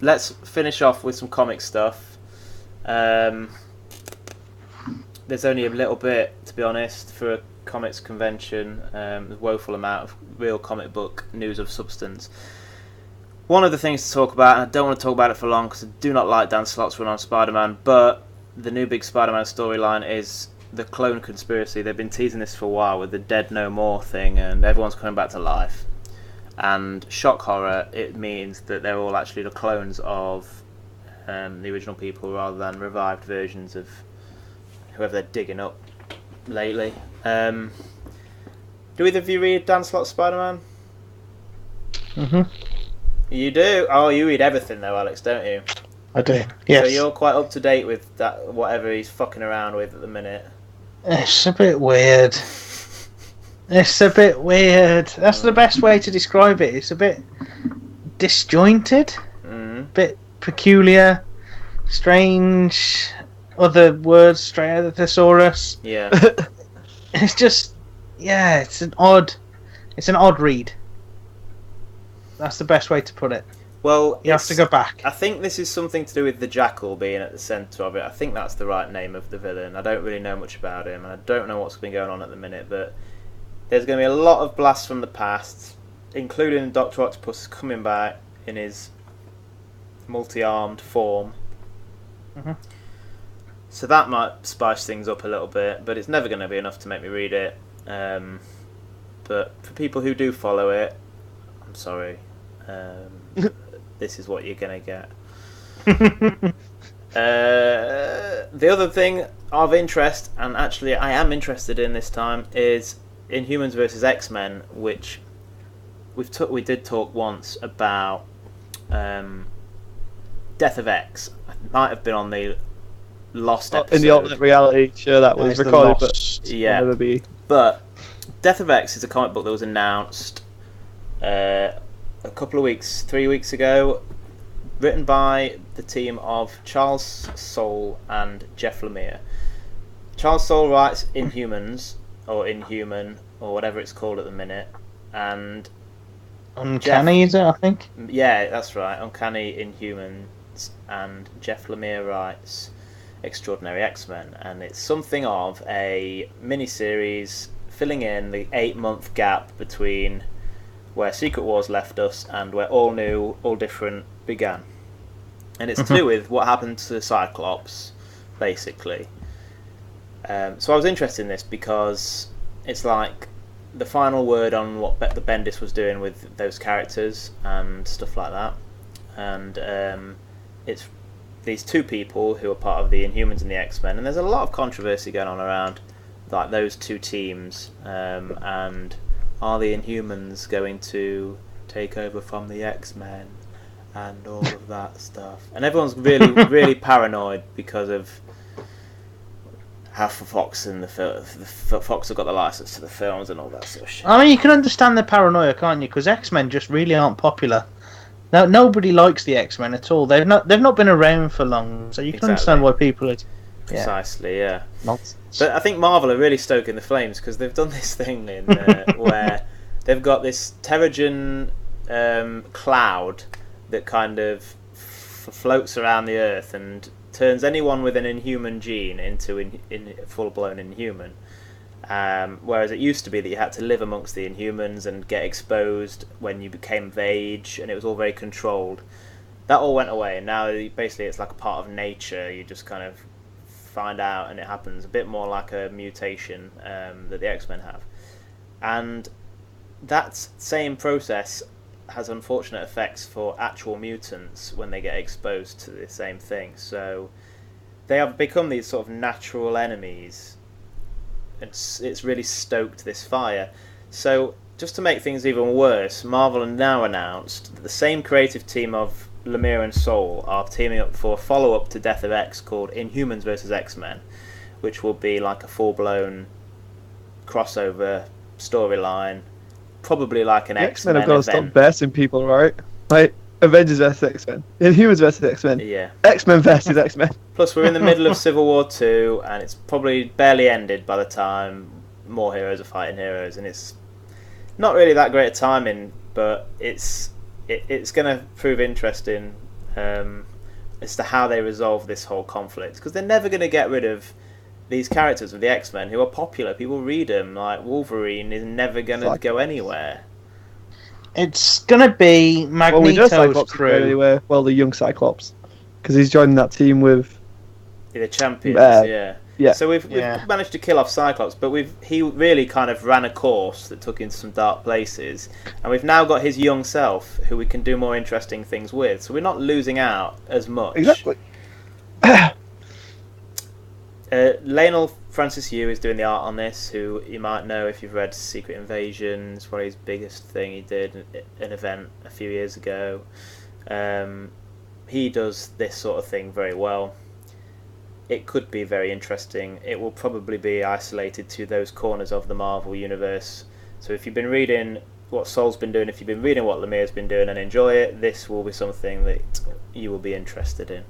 let's finish off with some comic stuff. There's only a little bit, to be honest, for a comics convention. A woeful amount of real comic book news of substance. One of the things to talk about, and I don't want to talk about it for long because I do not like Dan Slott's run on Spider-Man, but the new big Spider-Man storyline is the clone conspiracy. They've been teasing this for a while with the Dead No More thing, and everyone's coming back to life. And shock horror, it means that they're all actually the clones of the original people rather than revived versions of whoever they're digging up lately. Do either of you read Dan Slott's Spider-Man? Mhm. You do? Oh, you read everything though, Alex, don't you? I do. Yes. So you're quite up to date with that, whatever he's fucking around with at the minute. It's a bit weird. It's a bit weird. That's the best way to describe it. It's a bit disjointed, bit peculiar, strange. Other words straight out of the thesaurus. Yeah. It's just, yeah, it's an odd read. That's the best way to put it. Well, you have to go back. I think this is something to do with the Jackal being at the centre of it. I think that's the right name of the villain. I don't really know much about him, and I don't know what's been going on at the minute, but there's going to be a lot of blasts from the past, including Dr. Octopus coming back in his multi-armed form. Mm-hmm. So that might spice things up a little bit, but it's never going to be enough to make me read it. But for people who do follow it, I'm sorry. This is what you're going to get. The other thing of interest, and actually I am interested in this time, is Inhumans versus X-Men, which we did talk once about Death of X. It might have been on the Lost episode. In the alternate reality, sure, that was recorded, but yeah. Will never be. But Death of X is a comic book that was announced a couple of weeks, 3 weeks ago, written by the team of Charles Soule and Jeff Lemire. Charles Soule writes Inhumans, or Inhuman, or whatever it's called at the minute, and Uncanny, is it, I think? Yeah, that's right, Uncanny Inhumans, and Jeff Lemire writes Extraordinary X-Men, and it's something of a mini-series filling in the 8-month gap between where Secret Wars left us and where All New, All Different began. And it's to do with what happened to Cyclops, basically. So I was interested in this because it's like the final word on what the Bendis was doing with those characters and stuff like that. And it's these two people who are part of the Inhumans and the X-Men, and there's a lot of controversy going on around like those two teams, and are the Inhumans going to take over from the X-Men and all of that stuff, and everyone's really really paranoid because of how Fox and the Fox have got the license to the films and all that sort of shit. I mean, you can understand the paranoia, can't you? Because X-Men just really aren't popular. Now, nobody likes the X-Men at all. They've not been around for long, so you can understand why people are. Precisely, yeah. Nonsense. But I think Marvel are really stoking the flames because they've done this thing in where they've got this Terrigen cloud that kind of floats around the Earth and turns anyone with an Inhuman gene into in full-blown Inhuman. Whereas it used to be that you had to live amongst the Inhumans and get exposed when you became of age, and it was all very controlled. That all went away, and now basically it's like a part of nature. You just kind of find out, and it happens a bit more like a mutation that the X-Men have. And that same process has unfortunate effects for actual mutants when they get exposed to the same thing. So they have become these sort of natural enemies. It's really stoked this fire. So just to make things even worse, Marvel have now announced that the same creative team of Lemire and Soule are teaming up for a follow-up to Death of X called Inhumans vs. X-Men, which will be like a full-blown crossover storyline, probably like an X-Men have got to event. stop versing people, right? Like Avengers vs X-Men, Inhumans vs X-Men, Yeah. X-Men versus X-Men. Plus, we're in the middle of Civil War 2, and it's probably barely ended by the time more heroes are fighting heroes, and it's not really that great a timing, but it's going to prove interesting as to how they resolve this whole conflict, because they're never going to get rid of these characters of the X-Men who are popular. People read them. Like Wolverine is never going to go anywhere. It's going to be Magneto's crew. Anywhere. Well, the young Cyclops, because he's joining that team with the champions. Yeah. So we've managed to kill off Cyclops, but he really kind of ran a course that took into some dark places, and we've now got his young self who we can do more interesting things with. So we're not losing out as much. Exactly. Leinil Francis Yu is doing the art on this, who you might know if you've read Secret Invasions, probably his biggest thing he did, an event a few years ago. He does this sort of thing very well. It could be very interesting. It will probably be isolated to those corners of the Marvel universe. So if you've been reading what Soule's been doing, if you've been reading what Lemire's been doing and enjoy it, this will be something that you will be interested in.